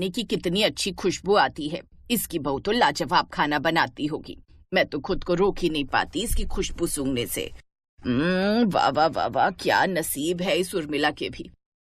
खाने की कितनी अच्छी खुशबू आती है। इसकी बहू तो लाजवाब खाना बनाती होगी। मैं तो खुद को रोक ही नहीं पाती इसकी खुशबू सूंघने से। वाह वाह वाह वाह, क्या नसीब है इस उर्मिला के भी।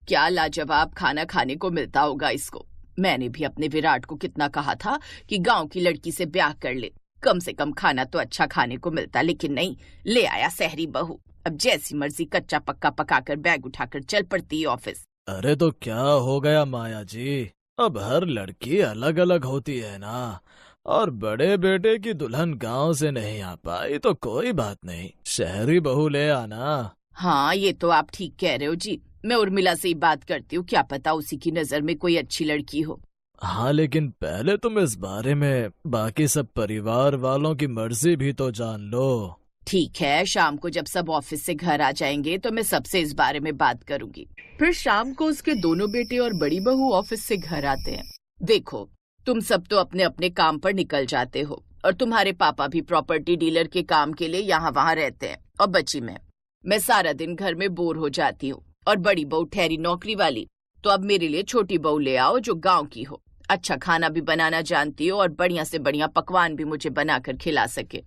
क्या लाजवाब खाना खाने को मिलता होगा इसको। मैंने भी अपने विराट को कितना कहा था कि गांव की लड़की से ब्याह कर ले, कम से कम खाना तो अच्छा खाने को मिलता, लेकिन नहीं, ले आया सहरी बहू। अब जैसी मर्जी कच्चा पक्का पकाकर बैग उठाकर चल पड़ती है ऑफिस। अरे तो क्या हो गया माया जी, अब हर लड़की अलग अलग होती है ना, और बड़े बेटे की दुल्हन गांव से नहीं आ पाई तो कोई बात नहीं, शहरी बहू ले आना। हाँ, ये तो आप ठीक कह रहे हो जी। मैं उर्मिला से ही बात करती हूँ, क्या पता उसी की नजर में कोई अच्छी लड़की हो। हाँ, लेकिन पहले तुम इस बारे में बाकी सब परिवार वालों की मर्जी भी तो जान लो। ठीक है, शाम को जब सब ऑफिस से घर आ जाएंगे तो मैं सबसे इस बारे में बात करूंगी। फिर शाम को उसके दोनों बेटे और बड़ी बहू ऑफिस से घर आते हैं। देखो, तुम सब तो अपने अपने काम पर निकल जाते हो, और तुम्हारे पापा भी प्रॉपर्टी डीलर के काम के लिए यहाँ वहाँ रहते हैं, और बची मैं सारा दिन घर में बोर हो जाती हूँ। और बड़ी बहू ठहरी नौकरी वाली, तो अब मेरे लिए छोटी बहू ले आओ जो गाँव की हो, अच्छा खाना भी बनाना जानती हो और बढ़िया से बढ़िया पकवान भी मुझे बनाकर खिला सके।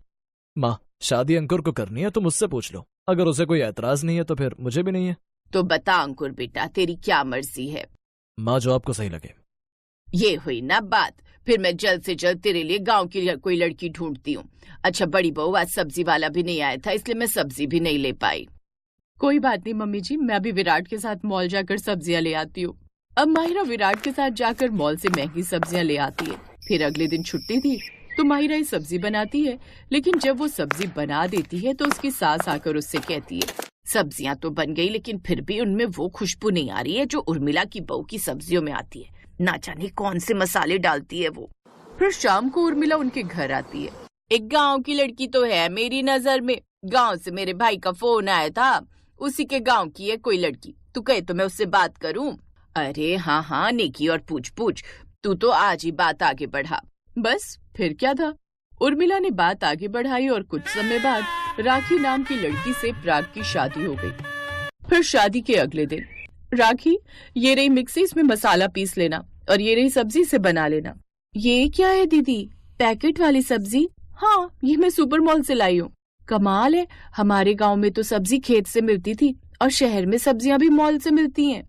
माँ, शादी अंकुर को करनी है तो मुझसे पूछ लो, अगर उसे कोई एतराज नहीं है तो फिर मुझे भी नहीं है। तो बता अंकुर बेटा, तेरी क्या मर्जी है। माँ, जो आपको सही लगे। ये हुई ना बात, फिर मैं जल्द से जल्द तेरे लिए गांव की कोई लड़की ढूंढती हूँ। अच्छा बड़ी बहू, आज सब्जी वाला भी नहीं आया था, इसलिए मैं सब्जी भी नहीं ले पाई। कोई बात नहीं मम्मी जी, मैं अभी विराट के साथ मॉल जाकर सब्जियां ले आती हूँ। अब माहिरा विराट के साथ जाकर मॉल से महंगी सब्जियां ले आती है। फिर अगले दिन छुट्टी थी तो माहिरा ही सब्जी बनाती है, लेकिन जब वो सब्जी बना देती है तो उसकी सास आकर उससे कहती है, सब्जियां तो बन गई लेकिन फिर भी उनमें वो खुशबू नहीं आ रही है जो उर्मिला की बहू की सब्जियों में आती है। ना जाने कौन से मसाले डालती है वो। फिर शाम को उर्मिला उनके घर आती है। एक गांव की लड़की तो है मेरी नजर में, गांव से मेरे भाई का फोन आया था, उसी के गांव की है कोई लड़की, तू कहे तो मैं उससे बात करूं। अरे हाँ हाँ नेकी और पूछ पूछ, तू तो आज ही बात आगे बढ़ा। बस फिर क्या था, उर्मिला ने बात आगे बढ़ाई और कुछ समय बाद राखी नाम की लड़की से प्राग की शादी हो गई। फिर शादी के अगले दिन, राखी ये रही मिक्सी, इसमें मसाला पीस लेना, और ये रही सब्जी से बना लेना। ये क्या है दीदी, पैकेट वाली सब्जी? हाँ, ये मैं सुपर मॉल से लाई हूँ। कमाल है, हमारे गांव में तो सब्जी खेत से मिलती थी और शहर में सब्जियां भी मॉल से मिलती हैं।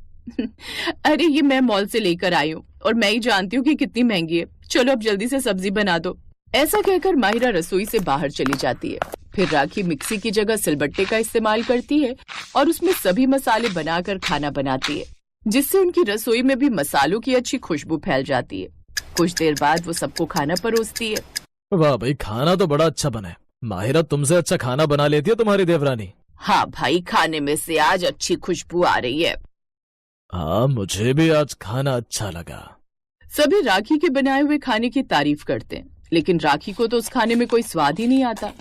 अरे ये मैं मॉल से लेकर आई हूँ और मैं ही जानती हूँ कि कितनी महंगी है, चलो अब जल्दी से सब्जी बना दो। ऐसा कहकर माहिरा रसोई से बाहर चली जाती है। फिर राखी मिक्सी की जगह सिलबट्टे का इस्तेमाल करती है और उसमें सभी मसाले बनाकर खाना बनाती है, जिससे उनकी रसोई में भी मसालों की अच्छी खुशबू फैल जाती है। कुछ देर बाद वो सबको खाना परोसती है। वाह भाई, खाना तो बड़ा अच्छा बना है। माहिरा तुमसे अच्छा खाना बना लेती है तुम्हारी देवरानी। हाँ भाई, खाने में से आज अच्छी खुशबू आ रही है। हाँ, मुझे भी आज खाना अच्छा लगा। सभी राखी के बनाए हुए खाने की तारीफ करते हैं, लेकिन राखी को तो उस खाने में कोई स्वाद ही नहीं आता।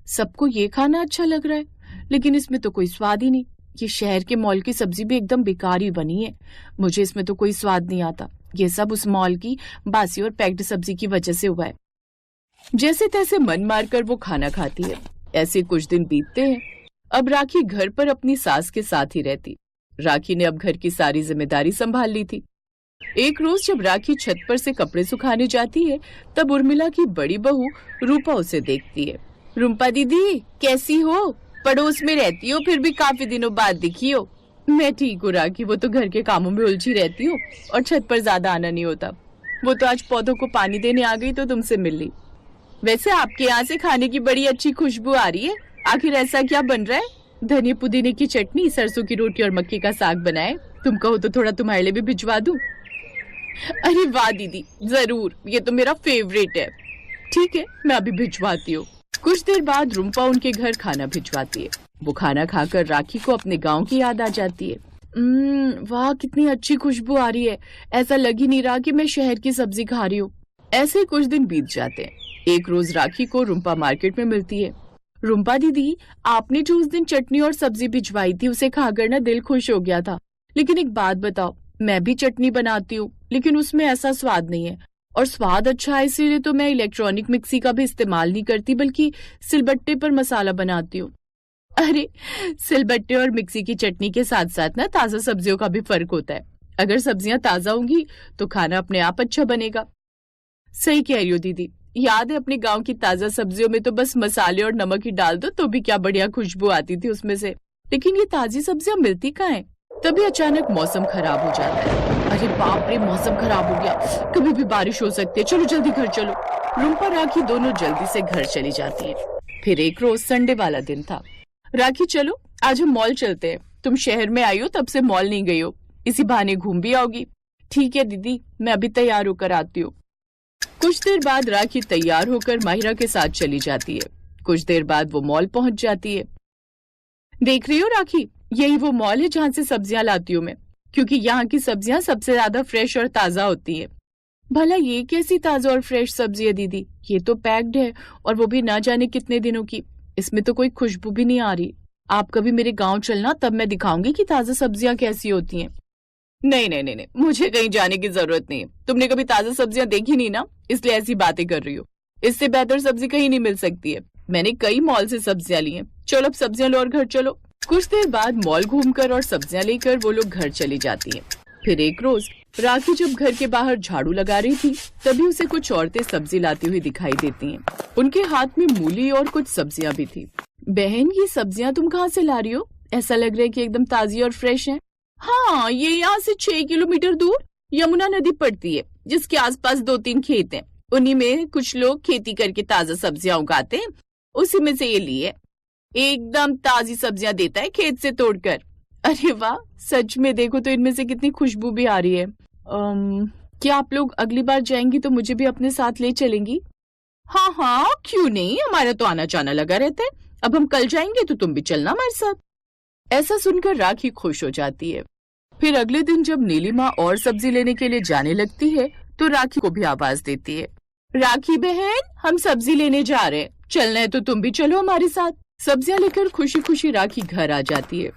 सबको ये खाना अच्छा लग रहा है, लेकिन इसमें तो कोई स्वाद ही नहीं। ये शहर के मॉल की सब्जी भी एकदम बेकार ही बनी है, मुझे इसमें तो कोई स्वाद नहीं आता। ये सब उस मॉल की बासी और पैक्ड सब्जी की वजह से हुआ है। जैसे तैसे मन मारकर वो खाना खाती है। ऐसे कुछ दिन बीतते हैं। अब राखी घर पर अपनी सास के साथ ही रहती। राखी ने अब घर की सारी जिम्मेदारी संभाल ली थी। एक रोज जब राखी छत पर से कपड़े सुखाने जाती है, तब उर्मिला की बड़ी बहू रूपा उसे देखती है। रूपा दीदी कैसी हो, पड़ोस में रहती हो, फिर भी काफी दिनों बाद दिखी हो। मैं ठीक हूँ राखी, वो तो घर के कामों में उलझी रहती हूँ और छत पर ज्यादा आना नहीं होता। वो तो आज पौधों को पानी देने आ गई तो तुमसे मिल ली। वैसे आपके यहाँ से खाने की बड़ी अच्छी खुशबू आ रही है, आखिर ऐसा क्या बन रहा है? धनिया पुदीने की चटनी, सरसों की रोटी और मक्की का साग बनाए, तुम कहो तो थोड़ा तुम्हारे लिए भी भिजवा दूं। अरे वाह दीदी, जरूर, ये तो मेरा फेवरेट है। ठीक है, मैं अभी भिजवाती हूँ। कुछ देर बाद रूपा उनके घर खाना भिजवाती है। वो खाना खाकर राखी को अपने गांव की याद आ जाती है। वाह कितनी अच्छी खुशबू आ रही है, ऐसा लग ही नहीं रहा कि मैं शहर की सब्जी खा रही हूँ। ऐसे कुछ दिन बीत जाते हैं। एक रोज राखी को रूपा मार्केट में मिलती है। रूपा दीदी, आपने जो उस दिन चटनी और सब्जी भिजवाई थी उसे खाकर ना दिल खुश हो गया था, लेकिन एक बात बताओ, मैं भी चटनी बनाती हूँ लेकिन उसमें ऐसा स्वाद नहीं है, और स्वाद अच्छा है इसीलिए तो मैं इलेक्ट्रॉनिक मिक्सी का भी इस्तेमाल नहीं करती बल्कि सिलबट्टे पर मसाला बनाती हूँ। अरे सिलबट्टे और मिक्सी की चटनी के साथ साथ ना ताजा सब्जियों का भी फर्क होता है। अगर सब्जियां ताजा होंगी तो खाना अपने आप अच्छा बनेगा। सही कह रही हो दीदी, याद है अपने गांव की ताजा सब्जियों में तो बस मसाले और नमक ही डाल दो तो भी क्या बढ़िया खुशबू आती थी उसमें से। लेकिन ये ताजी सब्जियां मिलती कहाँ हैं? तभी अचानक मौसम खराब हो जाता है। अरे बाप रे, मौसम खराब हो गया, कभी भी बारिश हो सकती है, चलो जल्दी घर चलो। रुम्पा राखी दोनों जल्दी से घर चली जाती है। फिर एक रोज संडे वाला दिन था। राखी चलो आज हम मॉल चलते हैं, तुम शहर में आई हो तब से मॉल नहीं गई हो, इसी बहाने घूम भी आओगी। ठीक है दीदी, मैं अभी तैयार होकर आती हूँ। कुछ देर बाद राखी तैयार होकर माहिरा के साथ चली जाती है। कुछ देर बाद वो मॉल पहुंच जाती है। देख रही हो राखी, यही वो मॉल है जहाँ से सब्जियां लाती हूँ मैं, क्योंकि यहाँ की सब्जियां सबसे ज्यादा फ्रेश और ताजा होती है। भला ये कैसी ताजा और फ्रेश सब्जी है दीदी? ये तो पैक्ड है और वो भी ना जाने कितने दिनों की, इसमें तो कोई खुशबू भी नहीं आ रही। आप कभी मेरे गांव चलना, तब मैं दिखाऊंगी कि ताजा सब्जियां कैसी होती हैं। नहीं नहीं नहीं नहीं, मुझे कहीं जाने की जरूरत नहीं है। तुमने कभी ताजा सब्जियां देखी नहीं ना, इसलिए ऐसी बातें कर रही हो। इससे बेहतर सब्जी कहीं नहीं मिल सकती है। मैंने कई मॉल से सब्जियां ली हैं। चलो अब सब्जियां लो और घर चलो। कुछ देर बाद मॉल घूमकर और सब्जियां लेकर वो लोग घर चली जाती हैं। फिर एक रोज राखी जब घर के बाहर झाड़ू लगा रही थी, तभी उसे कुछ औरतें सब्जी लाती हुई दिखाई देती हैं। उनके हाथ में मूली और कुछ सब्जियां भी थी। बहन, ये सब्जियां तुम कहाँ से ला रही हो? ऐसा लग रहा है कि एकदम ताजी और फ्रेश हैं। हाँ, ये यहाँ से 6 किलोमीटर दूर यमुना नदी पड़ती है, जिसके आसपास 2-3 खेत हैं। उन्हीं में कुछ लोग खेती करके ताजा सब्जियां उगाते हैं, उसी में से ये लिए। एकदम ताजी सब्जियां देता है खेत से तोड़कर। अरे वाह, सच में देखो तो इनमें से कितनी खुशबू भी आ रही है। क्या आप लोग अगली बार जाएंगी तो मुझे भी अपने साथ ले चलेंगी? हाँ हाँ, क्यों नहीं, हमारा तो आना जाना लगा रहता है। अब हम कल जाएंगे तो तुम भी चलना हमारे साथ। ऐसा सुनकर राखी खुश हो जाती है। फिर अगले दिन जब नीलिमा और सब्जी लेने के लिए जाने लगती है तो राखी को भी आवाज देती है, राखी बहन, हम सब्जी लेने जा रहे हैं, चलना है तो तुम भी चलो हमारे साथ। सब्जियां लेकर खुशी खुशी राखी घर आ जाती है।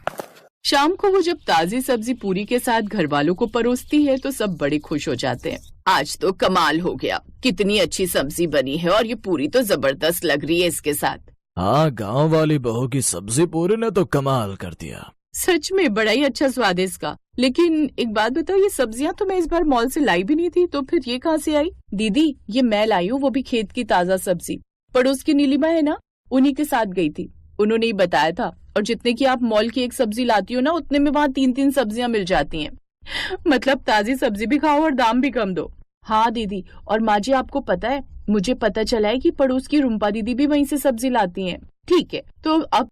शाम को वो जब ताजी सब्जी पूरी के साथ घर वालों को परोसती है तो सब बड़े खुश हो जाते हैं। आज तो कमाल हो गया, कितनी अच्छी सब्जी बनी है और ये पूरी तो जबरदस्त लग रही है इसके साथ। हाँ, गांव वाली बहू की सब्जी पूरी ने तो कमाल कर दिया। सच में बड़ा ही अच्छा स्वाद है इसका। लेकिन एक बात बताओ, ये सब्जियां तो मैं इस बार मॉल से लाई भी नहीं थी, तो फिर ये कहाँ से आई? दीदी, ये मैं लाई हूँ, वो भी खेत की ताजा सब्जी। पड़ोस की नीलिमा है ना, उन्हीं के साथ गई थी, उन्होंने ही बताया था। और जितने की आप मॉल की एक सब्जी लाती हो ना, उतने में वहाँ 3-3 सब्जियां मिल जाती हैं। मतलब ताजी सब्जी भी खाओ और दाम भी कम दो। हाँ दीदी, और माँ जी आपको पता है, मुझे पता चला है कि पड़ोस की रुम्पा दीदी भी वहीं से सब्जी लाती हैं। ठीक है, तो अब